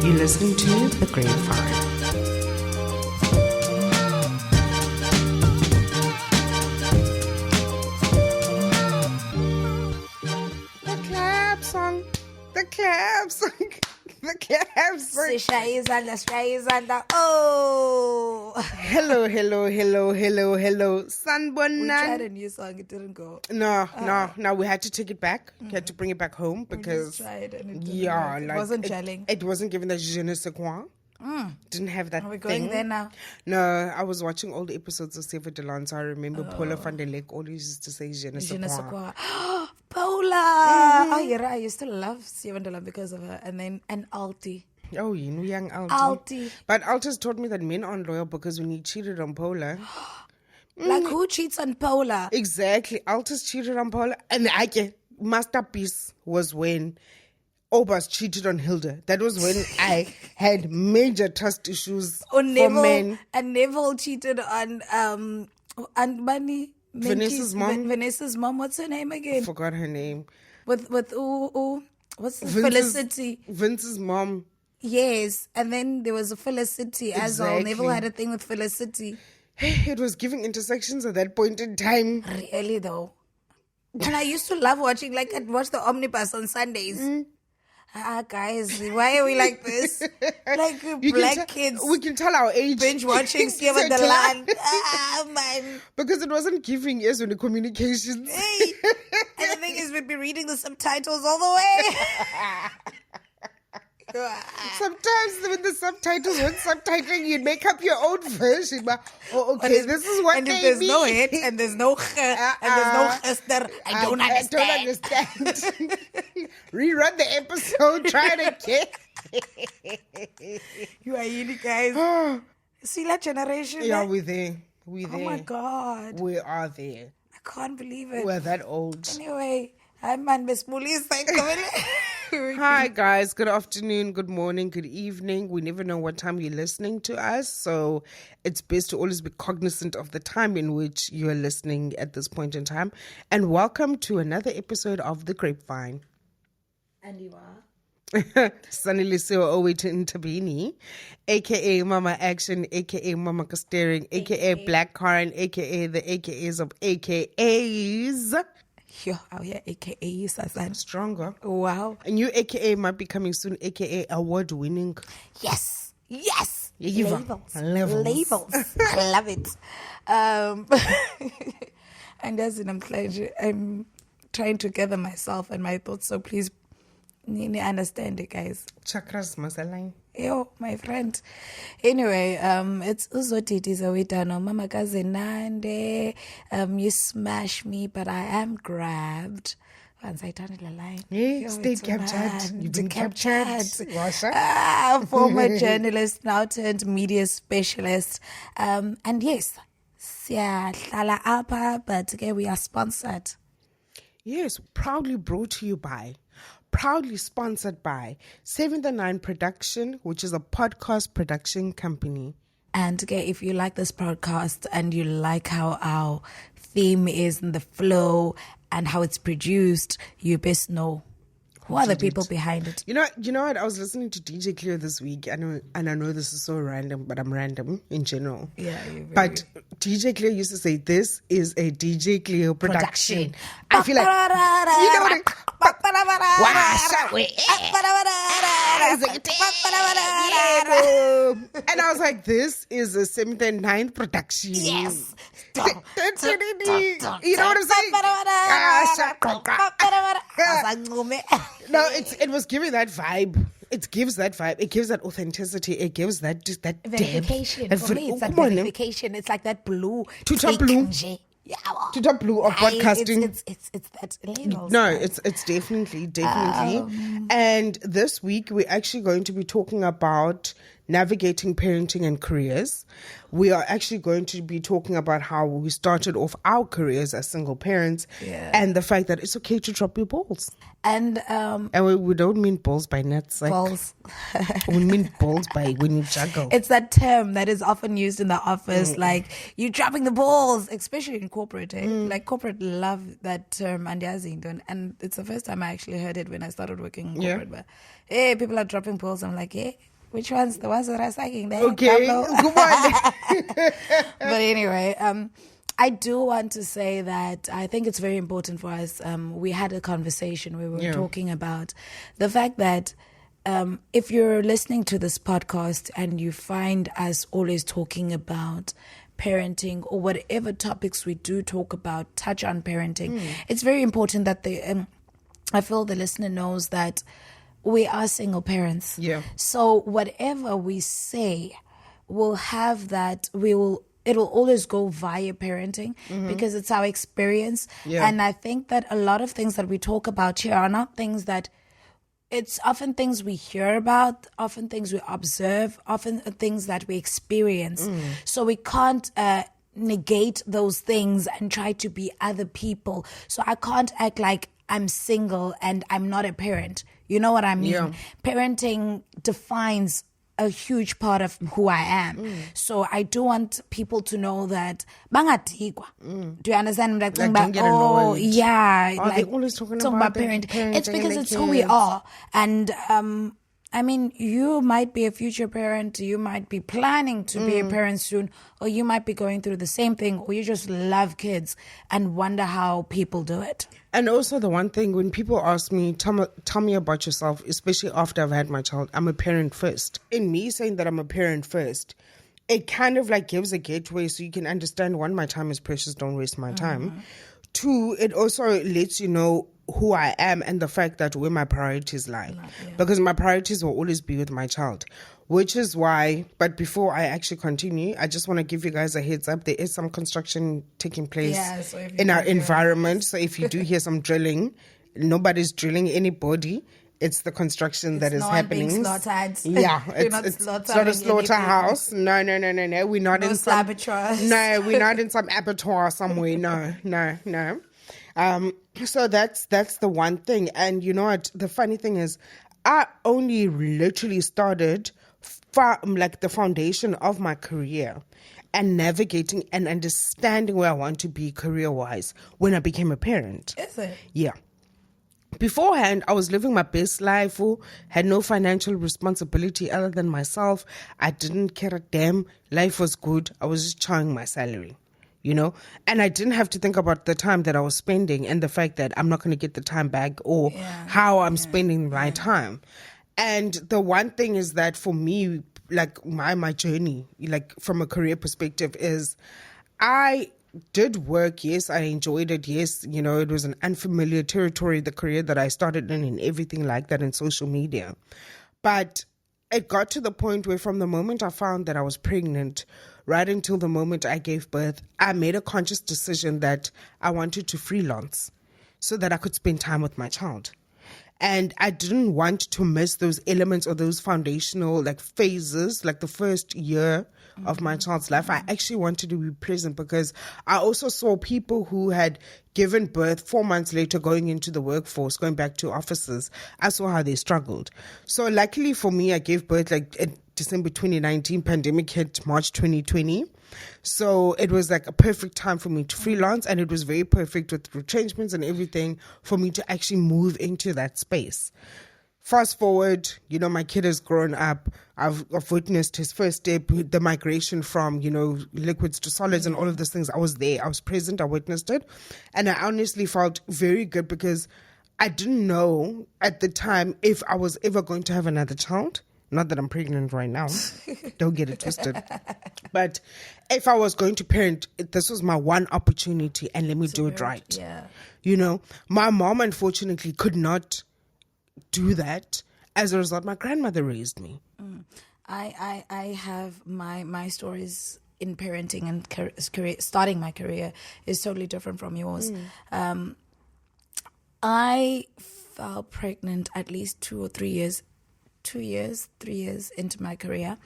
You're listening to The Grapevine. The clap song. The clap song. The clap song. Oh. Hello. We Sanbonan. tried a new song, it didn't go. No, we had to take it back. We had to bring it back home because We just tried and it didn't yeah, work. It like wasn't gelling. It wasn't giving the je ne sais quoi. Didn't have that Are we thing. going there now? No, I was watching all the episodes of Save It Delon, so I remember Paula van der Lek always used to say je ne sais Je ne sais quoi. quoi. Paula! Oh, you're right. You still love Siavandela because of her. And then an Alti. Oh, you know, young Alti. Alti. But Altis taught me that men aren't loyal because when he cheated on Paula. Like who cheats on Paula? Exactly. Altis cheated on Paula. And the masterpiece was when Obas cheated on Hilda. That was when I had major trust issues for men. And Neville cheated on Bunny. Vanessa's mom. Vanessa's mom. What's her name again? Forgot her name. What's Felicity? Vince's mom. Yes, and then there was a Felicity as well. Exactly. Neville had a thing with Felicity. It was giving intersections at that point in time. Really though. And I used to love watching, like I'd watch the Omnibus on Sundays. Guys, why are we like this? Like black kids We can tell our age. binge watching Save the Land. Man. Because it wasn't giving yes on the communications. Hey. And the thing is, we'd be reading the subtitles all the way. Sometimes when the subtitles weren't subtitling, you'd make up your own version. But, okay, this is what and they if there's mean. no hit and there's no and there's no Esther, I don't understand. Rerun the episode, try it again. You are really guys. See that generation? Yeah, we're there. We're there. Oh my God. We are there. I can't believe it. We're that old. Anyway, I'm man Miss Mooley's thank Hi guys, good afternoon, good morning, good evening. We never know what time you're listening to us, so it's best to always be cognizant of the time in which you are listening at this point in time. And welcome to another episode of The Grapevine. And you are? Sunny Liseo Owe to Intabini, aka Mama Action, aka Mama Castering, aka Black Karen, aka the AKAs of AKAs. Yo, out here, AKA Sasan. Stronger. Wow. A new AKA might be coming soon, AKA award winning. Yes. Levels. Labels. I love it. And as in, I'm trying to gather myself and my thoughts, so please understand it, guys. Chakras masalang. Yo, my friend. Anyway, it's Uzotiti Zawitano. Mama Kazenande. You smash me, but I am grabbed. Once I turn the line. Yeah, stayed captured. You've been captured. Former journalist, now turned media specialist. And yes, siyahlala apha, but we are sponsored. Yes, proudly brought to you by, proudly sponsored by 7th&9 Production, which is a podcast production company. And if you like this podcast and you like how our theme is and the flow and how it's produced, you best know who are the people behind it. You know what? I was listening to DJ Cleo this week, and I know this is so random, but I'm random in general. Yeah, but DJ Cleo used to say, "This is a DJ Cleo production." I feel like and I was like, "This is a 7th&9 production." Yes. You know what I'm saying? No, it was giving that vibe. It gives that vibe. It gives that authenticity. It gives that just that verification. depth. For me, it's that verification. It's like that blue. Tuta blue. Yeah, Tuta blue of podcasting. It's that label. No, it's definitely. And this week we're actually going to be talking about navigating parenting and careers. We are actually going to be talking about how we started off our careers as single parents and the fact that it's okay to drop your balls. And we don't mean balls by nuts. Like, balls. We mean balls by when you juggle. It's that term that is often used in the office, like you dropping the balls, especially in corporate. Like corporate love that term, and it's the first time I actually heard it when I started working in corporate. But hey, people are dropping balls. I'm like, hey, which ones? The ones that are sucking there? Okay, come on. But anyway, I do want to say that I think it's very important for us. We had a conversation where we were talking about the fact that if you're listening to this podcast and you find us always talking about parenting or whatever topics we do talk about, touch on parenting, it's very important that I feel the listener knows that we are single parents. Yeah. So whatever we say will have that, it will always go via parenting because it's our experience. Yeah. And I think that a lot of things that we talk about here are not things that, it's often things we hear about, often things we observe, often things that we experience. So we can't negate those things and try to be other people. So I can't act like I'm single and I'm not a parent. You know what I mean? Yeah. Parenting defines a huge part of who I am. So I do want people to know that bangatikwa. Do you understand? Like don't get annoyed. Yeah. Like, they always talking about parenting. It's because it's who we are. And I mean, you might be a future parent, you might be planning to be a parent soon, or you might be going through the same thing, or you just love kids and wonder how people do it. And also the one thing, when people ask me, tell me about yourself, especially after I've had my child, I'm a parent first. In me saying that I'm a parent first, it kind of like gives a gateway so you can understand, one, my time is precious, don't waste my time. Two, it also lets you know who I am and the fact that where my priorities lie. Because my priorities will always be with my child. Which is why, but before I actually continue, I just want to give you guys a heads up. There is some construction taking place in our environment. So if you do hear some drilling, nobody's drilling anybody. It's the construction that is happening. Being slaughtered. Yeah, it's not a slaughterhouse. No. We're not in some abattoirs. No, we're not in some abattoir somewhere. No. So that's the one thing. And you know what? The funny thing is, I only literally started like the foundation of my career and navigating and understanding where I want to be career-wise when I became a parent. Is it? Yeah. Beforehand, I was living my best life, had no financial responsibility other than myself. I didn't care a damn. Life was good. I was just chowing my salary, you know? And I didn't have to think about the time that I was spending and the fact that I'm not going to get the time back or how I'm spending my time. And the one thing is that for me, like my journey, like from a career perspective, is I did work. Yes, I enjoyed it. Yes, you know, it was an unfamiliar territory, the career that I started in and everything like that in social media. But it got to the point where from the moment I found that I was pregnant, right until the moment I gave birth, I made a conscious decision that I wanted to freelance so that I could spend time with my child. And I didn't want to miss those elements or those foundational like phases, like the first year of my child's life. I actually wanted to be present because I also saw people who had given birth 4 months later going into the workforce, going back to offices. I saw how they struggled. So luckily for me, I gave birth like in December 2019, pandemic hit March 2020. So it was like a perfect time for me to freelance, and it was very perfect with retrenchments and everything for me to actually move into that space. Fast forward, you know, my kid has grown up. I've witnessed his first step, the migration from, you know, liquids to solids and all of those things. I was there. I was present. I witnessed it. And I honestly felt very good because I didn't know at the time if I was ever going to have another child. Not that I'm pregnant right now. Don't get it twisted. But if I was going to parent, this was my one opportunity, and let me do it right. Yeah. You know, my mom, unfortunately, could not do that. As a result, my grandmother raised me. I have my stories in parenting and career, starting my career is totally different from yours. I fell pregnant at least 2 or 3 years 3 years into my career.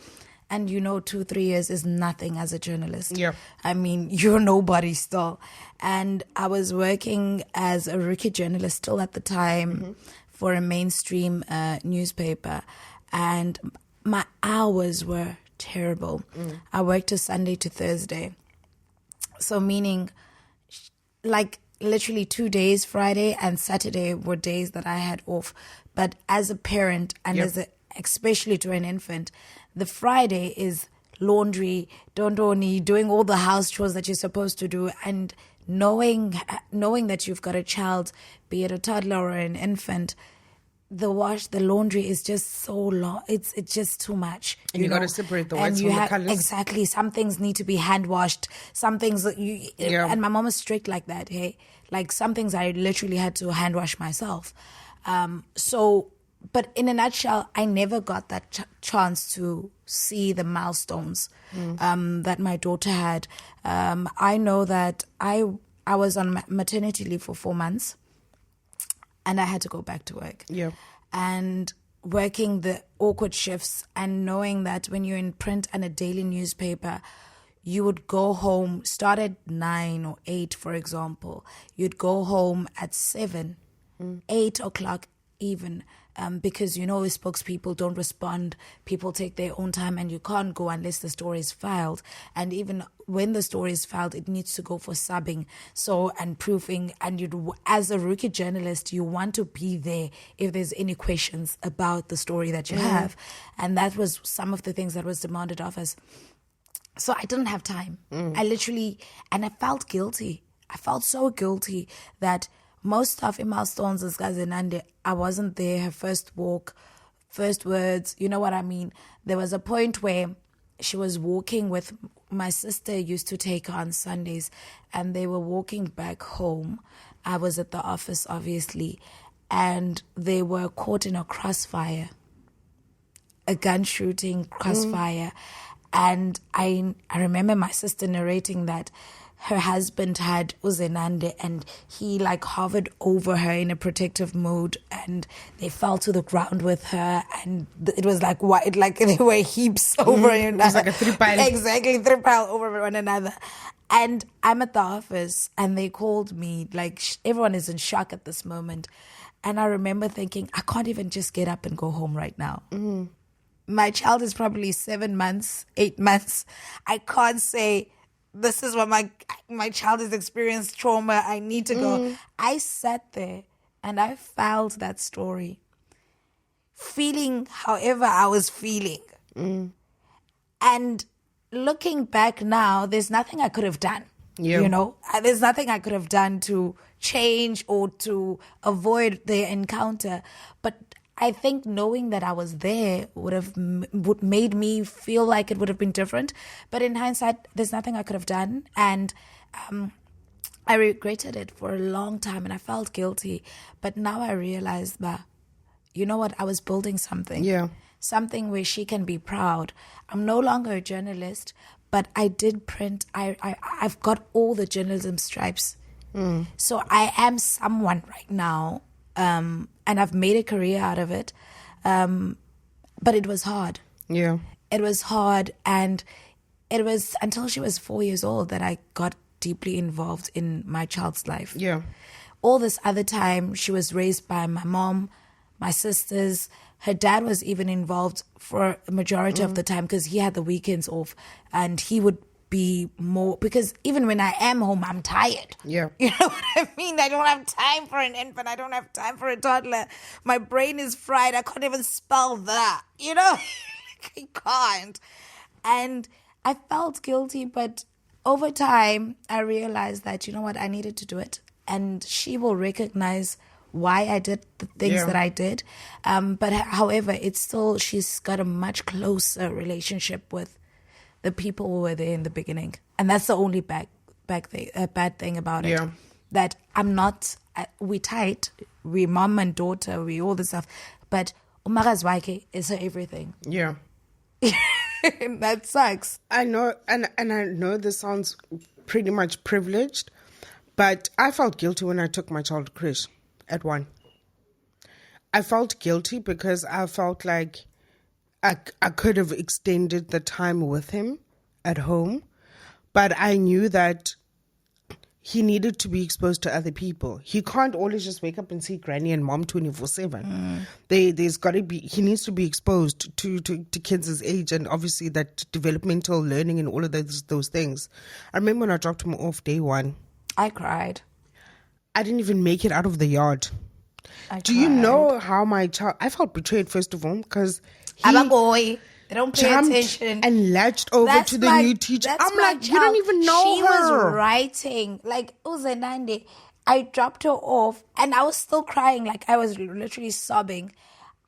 And 2-3 years is nothing as a journalist. Yeah. I mean, you're nobody still. And I was working as a rookie journalist still at the time for a mainstream newspaper. And my hours were terrible. I worked a Sunday to Thursday. So meaning like literally 2 days, Friday and Saturday were days that I had off. But as a parent and especially to an infant, the Friday is laundry, dondoni, doing all the house chores that you're supposed to do, and knowing that you've got a child, be it a toddler or an infant, the laundry is just so long. It's just too much. And you got to separate the whites from the colors. Exactly. Some things need to be hand washed. Some things and my mom is strict like that. Hey, like some things I literally had to hand wash myself. But in a nutshell, I never got that chance to see the milestones that my daughter had. I know that I was on maternity leave for 4 months, and I had to go back to work. Yeah. And working the awkward shifts and knowing that when you're in print and a daily newspaper, you would go home, start at 9 or 8, for example. You'd go home at 7, 8 o'clock even, because spokespeople don't respond. People take their own time, and you can't go unless the story is filed. And even when the story is filed, it needs to go for subbing, and proofing. And as a rookie journalist, you want to be there if there's any questions about the story that you have. And that was some of the things that was demanded of us. So I didn't have time. I literally, and I felt guilty. I felt so guilty that most stuff in milestones is Gazenande, I wasn't there. Her first walk, first words, you know what I mean? There was a point where she was walking with my sister, used to take her on Sundays, and they were walking back home. I was at the office, obviously, and they were caught in a crossfire, a gun shooting crossfire. And I remember my sister narrating that her husband had Uzenande, and he hovered over her in a protective mode, and they fell to the ground with her, and it was like they were heaps over one another. It was like a 3-pile. Exactly, 3-pile over one another. And I'm at the office, and they called me, everyone is in shock at this moment. And I remember thinking, I can't even just get up and go home right now. My child is probably 7 months, 8 months. I can't say, this is what my child has experienced trauma, I need to go. I sat there and I filed that story, feeling however I was feeling. And looking back now, there's nothing I could have done. There's nothing I could have done to change or to avoid the encounter. But I think knowing that I was there would made me feel like it would have been different. But in hindsight, there's nothing I could have done. And I regretted it for a long time, and I felt guilty. But now I realize that, you know what, I was building something. Yeah. Something where she can be proud. I'm no longer a journalist, but I did print. I've got all the journalism stripes. So I am someone right now. And I've made a career out of it. But it was hard. Yeah. It was hard. And it was until she was 4 years old that I got deeply involved in my child's life. Yeah. All this other time, she was raised by my mom, my sisters. Her dad was even involved for a majority of the time because he had the weekends off, and he would be more, because even when I am home, I'm tired. Yeah. You know what I mean? I don't have time for an infant. I don't have time for a toddler. My brain is fried. I can't even spell that. I can't. And I felt guilty, but over time, I realized that, you know what, I needed to do it. And she will recognize why I did the things that I did. But however, it's still, she's got a much closer relationship with the people who were there in the beginning. And that's the only bad thing about it. Yeah. That I'm not, we tight, we mom and daughter, we all this stuff. But Umaga's Waike is her everything. Yeah. That sucks. I know, and I know this sounds pretty much privileged, but I felt guilty when I took my child to creche at 1. I felt guilty because I felt like I could have extended the time with him at home, but I knew that he needed to be exposed to other people. He can't always just wake up and see granny and mom 24/7. There's got to be, he needs to be exposed to kids his age, and obviously that developmental learning and all of those things. I remember when I dropped him off day one, I cried. I didn't even make it out of the yard. Do you cried. know how my child, I felt betrayed first of all because he Abagoy. They don't pay jumped attention. and latched over to the new teacher. That's I'm my like, you don't child. even know she her. She was writing. Like, Uzenande, I dropped her off and I was still crying. Like, I was literally sobbing.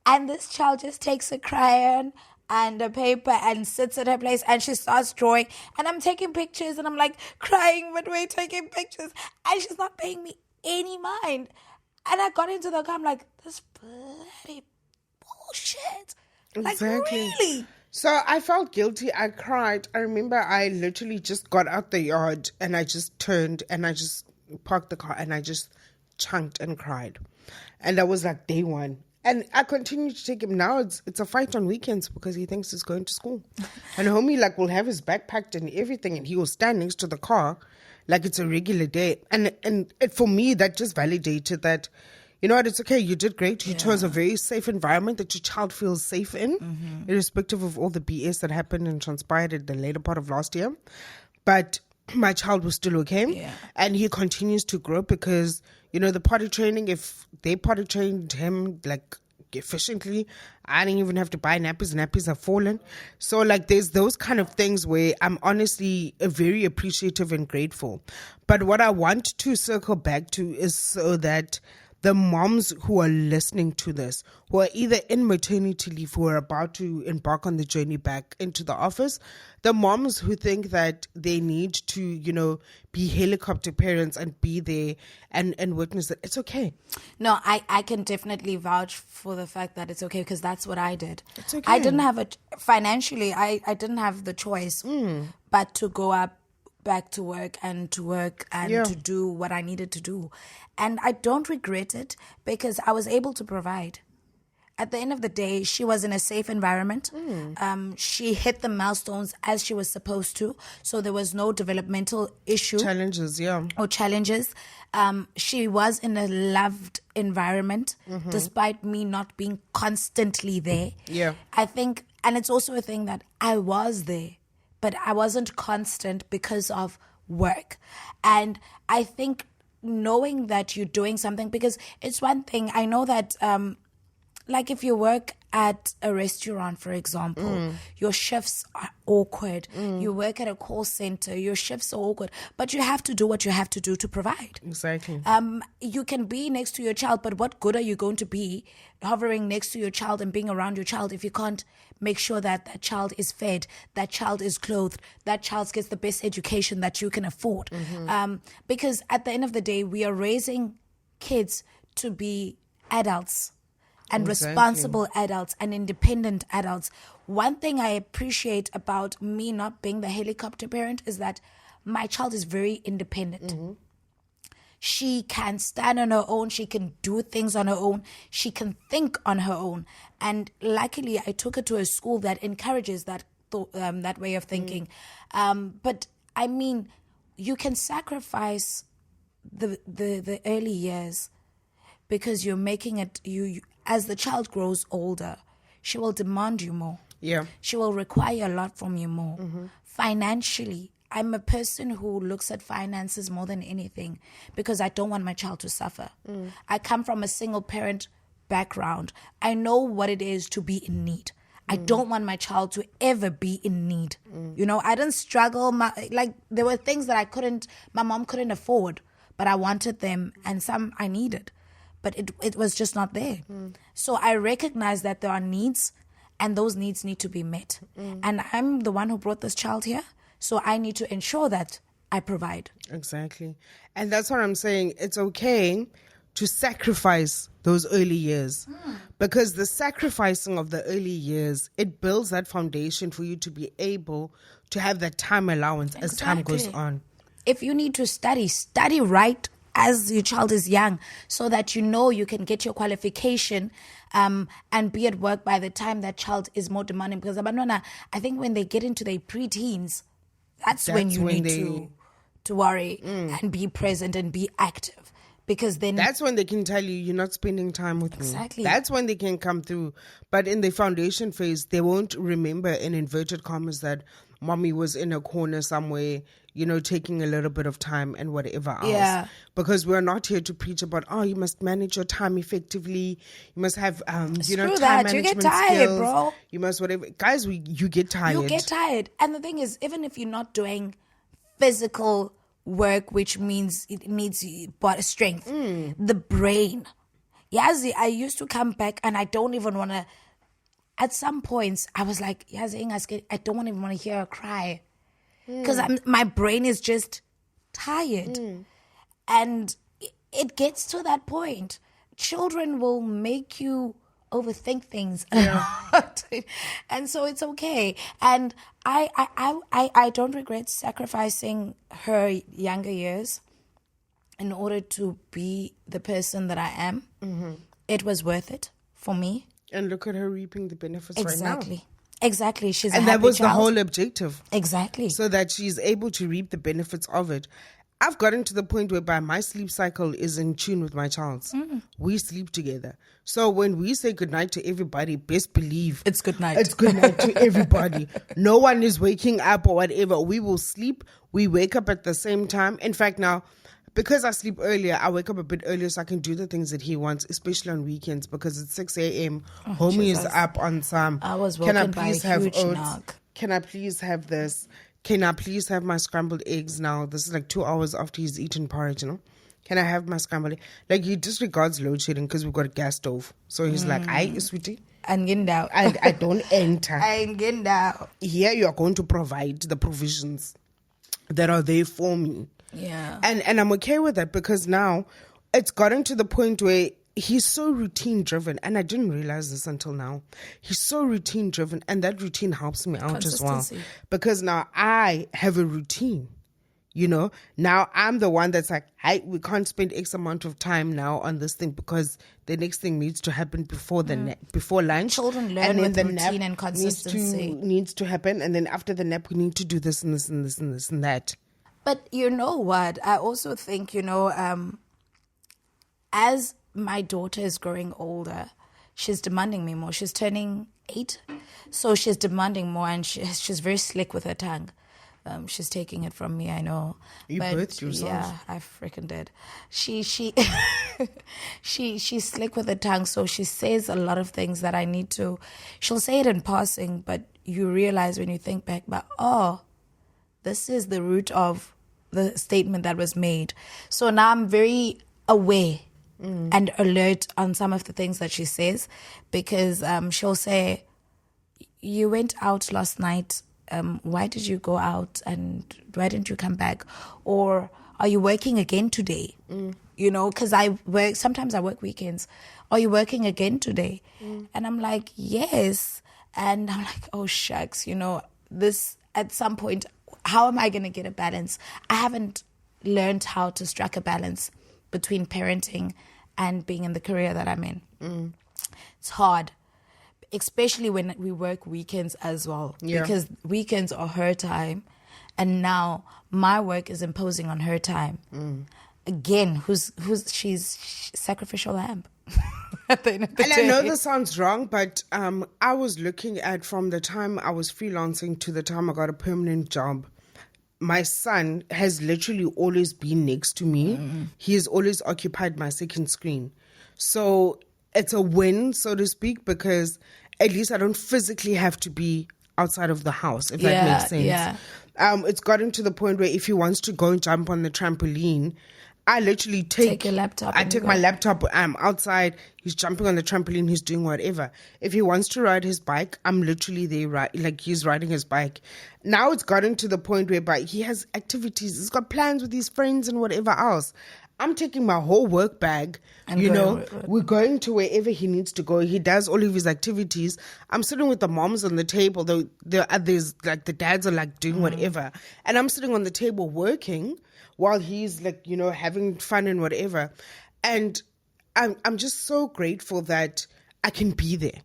And this child just takes a crayon and a paper and sits at her place and she starts drawing. And I'm taking pictures and I'm like crying, but we're taking pictures. And she's not paying me any mind. And I got into the car. I'm like, this bloody bullshit. Like, really? So I felt guilty. I cried. I remember I literally just got out the yard and I just turned and I just parked the car and I just chunked and cried. And that was like day one. And I continue to take him. Now it's a fight on weekends because he thinks he's going to school. And homie like will have his bag packed and everything and he will stand next to the car like it's a regular day. And it, for me, that just validated that, you know what, it's okay. You did great. You chose a very safe environment that your child feels safe in, irrespective of all the BS that happened and transpired in the later part of last year. But my child was still okay. Yeah. And he continues to grow because, you know, the potty training, if they potty trained him like efficiently, I didn't even have to buy nappies. Nappies have fallen. So like there's those kind of things where I'm honestly very appreciative and grateful. But what I want to circle back to is so that the moms who are listening to this, who are either in maternity leave, who are about to embark on the journey back into the office, the moms who think that they need to, you know, be helicopter parents and be there and witness it, it's okay. No, I can definitely vouch for the fact that it's okay because that's what I did. It's okay. I didn't have financially, I didn't have the choice but to go back to work and to do what I needed to do. And I don't regret it because I was able to provide. At the end of the day, she was in a safe environment. She hit the milestones as she was supposed to. So there was no developmental issue. Challenges, yeah. Or challenges. She was in a loved environment despite me not being constantly there. Yeah. I think, and it's also a thing that I was there, but I wasn't constant because of work. And I think knowing that you're doing something, because it's one thing, I know that like if you work at a restaurant, for example, your shifts are awkward. You work at a call center, your shifts are awkward, but you have to do what you have to do to provide. Exactly. You can be next to your child, but what good are you going to be hovering next to your child and being around your child if you can't make sure that that child is fed, that child is clothed, that child gets the best education that you can afford? Because at the end of the day, we are raising kids to be adults and responsible adults and independent adults. One thing I appreciate about me not being the helicopter parent is that my child is very independent. She can stand on her own. She can do things on her own. She can think on her own. And luckily, I took her to a school that encourages that way of thinking. But I mean, you can sacrifice the early years because you're making it. You as the child grows older, she will demand you more. Yeah. She will require a lot from you more. Financially, I'm a person who looks at finances more than anything because I don't want my child to suffer. I come from a single parent background. I know what it is to be in need. I don't want my child to ever be in need. You know, I didn't struggle. There were things that my mom couldn't afford, but I wanted them and some I needed. But it was just not there. So I recognize that there are needs and those needs need to be met. And I'm the one who brought this child here. So I need to ensure that I provide. Exactly. And that's what I'm saying. It's okay to sacrifice those early years because the sacrificing of the early years, it builds that foundation for you to be able to have that time allowance as time goes on. If you need to study right as your child is young, so that you know you can get your qualification and be at work by the time that child is more demanding. Because abantwana, I think when they get into their preteens, that's when you need to worry and be present and be active. Because then that's when they can tell you you're not spending time with me. Exactly. That's when they can come through. But in the foundation phase, they won't remember, in inverted commas, that mommy was in a corner somewhere, taking a little bit of time and whatever else. Yeah. Because we're not here to preach about, you must manage your time effectively. You must have, time management you get tired, skills. bro. You must whatever. Guys, you get tired. You get tired. And the thing is, even if you're not doing physical work, which means it needs body strength, the brain. Yazi, I used to come back and I don't even want to, at some points, I was like, Yazi, I don't even want to hear her cry. Because my brain is just tired. And it gets to that point. Children will make you overthink things. And so it's okay. And I don't regret sacrificing her younger years in order to be the person that I am. It was worth it for me. And look at her reaping the benefits right now. Exactly. She's and a that happy was child. the whole objective. Exactly. So that she's able to reap the benefits of it. I've gotten to the point whereby my sleep cycle is in tune with my child's. We sleep together. So when we say goodnight to everybody, best believe It's good night. It's good night to everybody. No one is waking up or whatever. We will sleep. We wake up at the same time. In fact, now, because I sleep earlier, I wake up a bit earlier so I can do the things that he wants, especially on weekends, because it's 6 a.m. Homie is up on some. I was woken by a huge knock. Can I please have this? Can I please have my scrambled eggs now? This is like 2 hours after he's eaten porridge, Can I have my scrambled egg? Like, he disregards load shedding because we've got a gas stove. So he's like, sweetie. And Ginda. I don't enter. And Ginda. Here you are going to provide the provisions that are there for me. Yeah. And I'm okay with that because now it's gotten to the point where he's so routine driven, and I didn't realize this until now. He's so routine driven, and that routine helps me out as well. Because now I have a routine, Now I'm the one that's like, hey, we can't spend X amount of time now on this thing because the next thing needs to happen before the before lunch. Children learn and with the routine nap and consistency. Needs to happen, and then after the nap we need to do this and this and this and this and that. But you know what? I also think, as my daughter is growing older, she's demanding me more. She's turning 8, so she's demanding more, and she's very slick with her tongue. She's taking it from me, I know. You birthed yourself. Yeah, I freaking did. She's slick with her tongue, so she says a lot of things that I need to. She'll say it in passing, but you realize when you think back, this is the root of the statement that was made. So now I'm very aware and alert on some of the things that she says, because she'll say, you went out last night. Why did you go out and why didn't you come back? Or are you working again today? Because sometimes I work weekends. Are you working again today? And I'm like, yes. And I'm like, oh shucks, this at some point, how am I going to get a balance? I haven't learned how to strike a balance between parenting and being in the career that I'm in. It's hard, especially when we work weekends as well, because weekends are her time, and now my work is imposing on her time. Again, she's sacrificial lamb. At the end of the day. I know this sounds wrong, but I was looking at from the time I was freelancing to the time I got a permanent job. My son has literally always been next to me. He has always occupied my second screen. So it's a win, so to speak, because at least I don't physically have to be outside of the house, if that makes sense. Yeah. It's gotten to the point where if he wants to go and jump on the trampoline, I literally take your laptop. I take my laptop. I'm outside. He's jumping on the trampoline. He's doing whatever. If he wants to ride his bike, I'm literally there. Like he's riding his bike. Now it's gotten to the point whereby he has activities. He's got plans with his friends and whatever else. I'm taking my whole work bag, And you know, going- we're going to wherever he needs to go. He does all of his activities. I'm sitting with the moms on the table. There's like the dads are like doing whatever. And I'm sitting on the table working while he's like, you know, having fun and whatever. And I'm just so grateful that I can be there.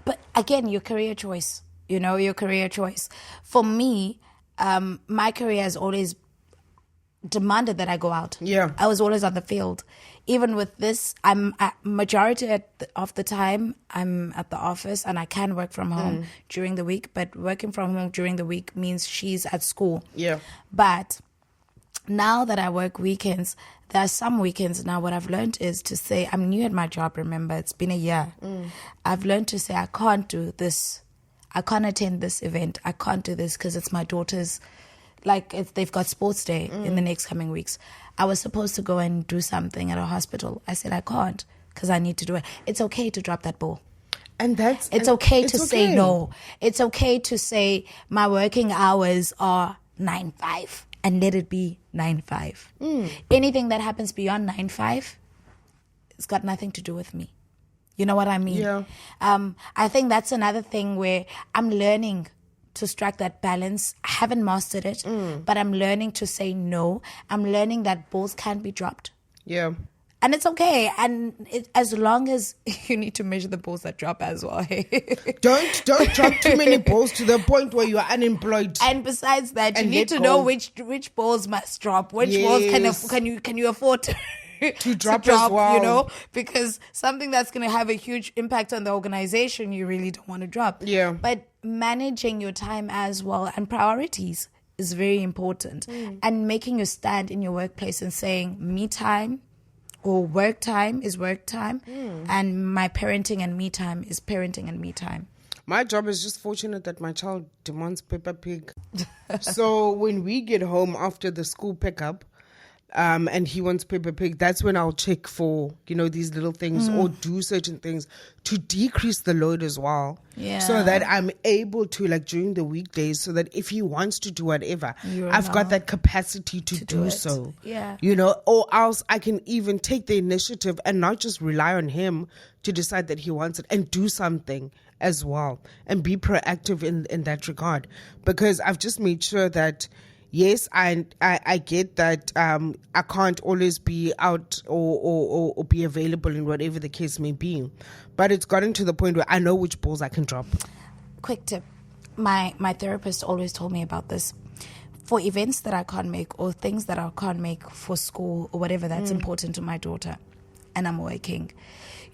But again, your career choice, your career choice. For me, my career has always demanded that I go out. Yeah. I was always on the field. Even with this, majority of the time I'm at the office and I can work from home during the week, but working from home during the week means she's at school. Yeah. But now that I work weekends, there are some weekends now what I've learned is to say, I'm new at my job, remember, it's been a year. I've learned to say, I can't do this. I can't attend this event. I can't do this because it's my daughter's, they've got sports day in the next coming weeks. I was supposed to go and do something at a hospital. I said, I can't because I need to do it. It's okay to drop that ball. And it's okay to say no. It's okay to say my working hours are 9-5 and let it be 9-5. Anything that happens beyond 9-5, it's got nothing to do with me. You know what I mean? Yeah. I think that's another thing where I'm learning to strike that balance. I haven't mastered it, but I'm learning to say no. I'm learning that balls can be dropped. Yeah. And it's okay. And as long as you need to measure the balls that drop as well. Don't drop too many balls to the point where you are unemployed. And besides that, you And need let to go. know which balls must drop. Which balls can you afford to drop as well. you know, because something that's going to have a huge impact on the organization, you really don't want to drop. Yeah. But managing your time as well and priorities is very important. And making your stand in your workplace and saying me time or work time is work time and my parenting and me time is parenting and me time. My job is just fortunate that my child demands Peppa Pig. So when we get home after the school pickup, and he wants Peppa Pig, that's when I'll check for, these little things or do certain things to decrease the load as well. Yeah. So that I'm able to, during the weekdays, so that if he wants to do whatever, I've got that capacity to do it. so. Yeah. Or else I can even take the initiative and not just rely on him to decide that he wants it and do something as well and be proactive in that regard. Because I've just made sure that yes, I get that I can't always be out or be available in whatever the case may be. But it's gotten to the point where I know which balls I can drop. Quick tip. My therapist always told me about this. For events that I can't make or things that I can't make for school or whatever that's important to my daughter and I'm working,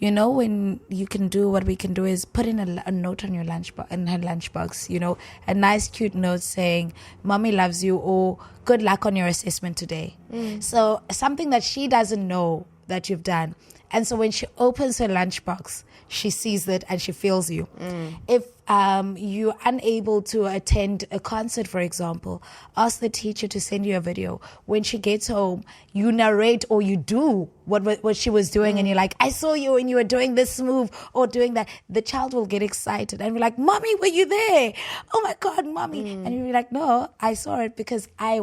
when you can do what we can do is put in a note on your lunchbox, in her lunchbox, a nice cute note saying, "Mommy loves you," or "Good luck on your assessment today." So something that she doesn't know that you've done. And so when she opens her lunchbox, she sees it and she feels you. If you're unable to attend a concert, for example, ask the teacher to send you a video. When she gets home, you narrate or you do what she was doing and you're like, I saw you and you were doing this move or doing that. The child will get excited and be like, Mommy, were you there? Oh my God, Mommy. And you'll be like, no, I saw it because I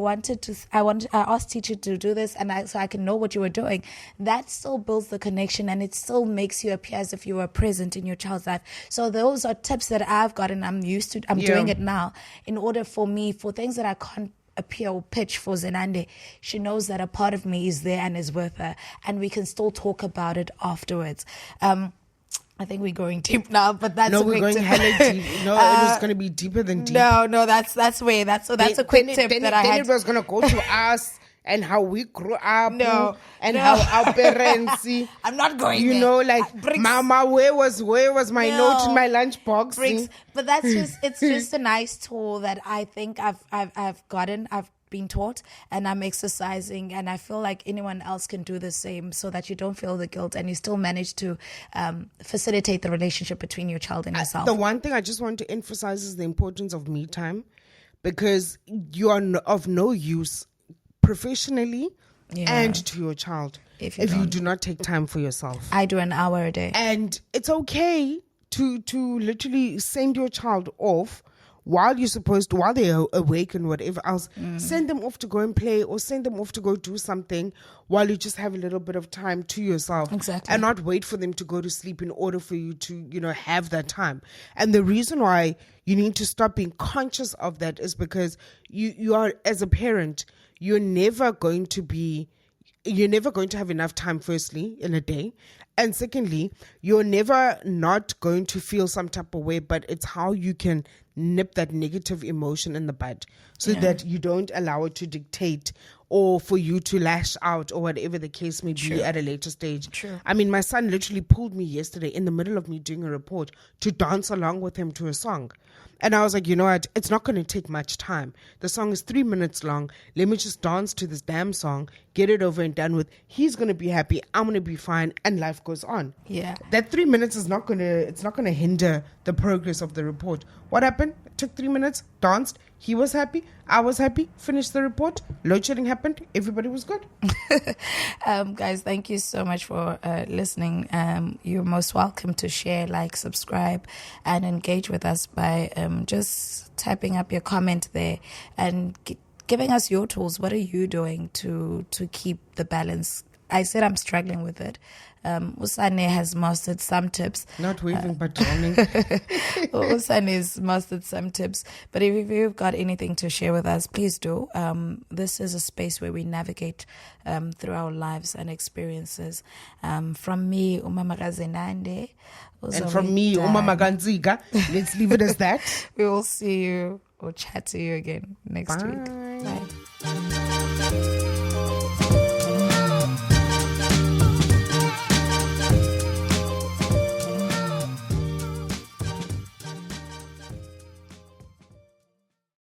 asked teacher to do this and so I can know what you were doing. That still builds the connection and it still makes you appear as if you were present in your child's life. So those are tips that I've gotten. I'm doing it now in order for me, for things that I can't appear or pitch for Zenande, she knows that a part of me is there and is with her and we can still talk about it afterwards. I think we're going deep now, but that's no, a quick we're going tip. hella deep. No, it was going to be deeper than deep. No, that's a quick tip that I had. Then it was going to go to us and how we grew up and No. how our parents I'm not going there. Bricks. Mama, where was my note in my lunchbox? Bricks. But that's it's just a nice tool that I think I've been taught and I'm exercising, and I feel like anyone else can do the same so that you don't feel the guilt and you still manage to facilitate the relationship between your child and yourself. The one thing I just want to emphasize is the importance of me time, because you are of no use professionally and to your child if you do not take time for yourself. I do an hour a day. And it's okay to literally send your child off while they're awake and whatever else, send them off to go and play or send them off to go do something while you just have a little bit of time to yourself. Exactly. And not wait for them to go to sleep in order for you to, have that time. And the reason why you need to stop being conscious of that is because you are, as a parent, you're never going to have enough time, firstly, in a day. And secondly, you're never not going to feel some type of way, but it's how you can nip that negative emotion in the bud so that you don't allow it to dictate or for you to lash out or whatever the case may be at a later stage. True. I mean, my son literally pulled me yesterday in the middle of me doing a report to dance along with him to a song. And I was like, you know what? It's not going to take much time. The song is 3 minutes long. Let me just dance to this damn song, get it over and done with. He's going to be happy. I'm going to be fine. And life goes on. Yeah. That 3 minutes is not going to hinder the progress of the report. What happened? It took 3 minutes, danced. He was happy. I was happy. Finished the report. Load shedding happened. Everybody was good. Guys, thank you so much for listening. You're most welcome to share, like, subscribe, and engage with us by just typing up your comment there and giving us your tools. What are you doing to keep the balance? I said I'm struggling with it. Usane has mastered some tips. Not weaving, but drowning. Usane has mastered some tips. But if you've got anything to share with us, please do. This is a space where we navigate through our lives and experiences. From me, Umama Gazenande. And from me, Umama Ganziga. Let's leave it as that. We will see you or chat to you again next week. Bye. Bye.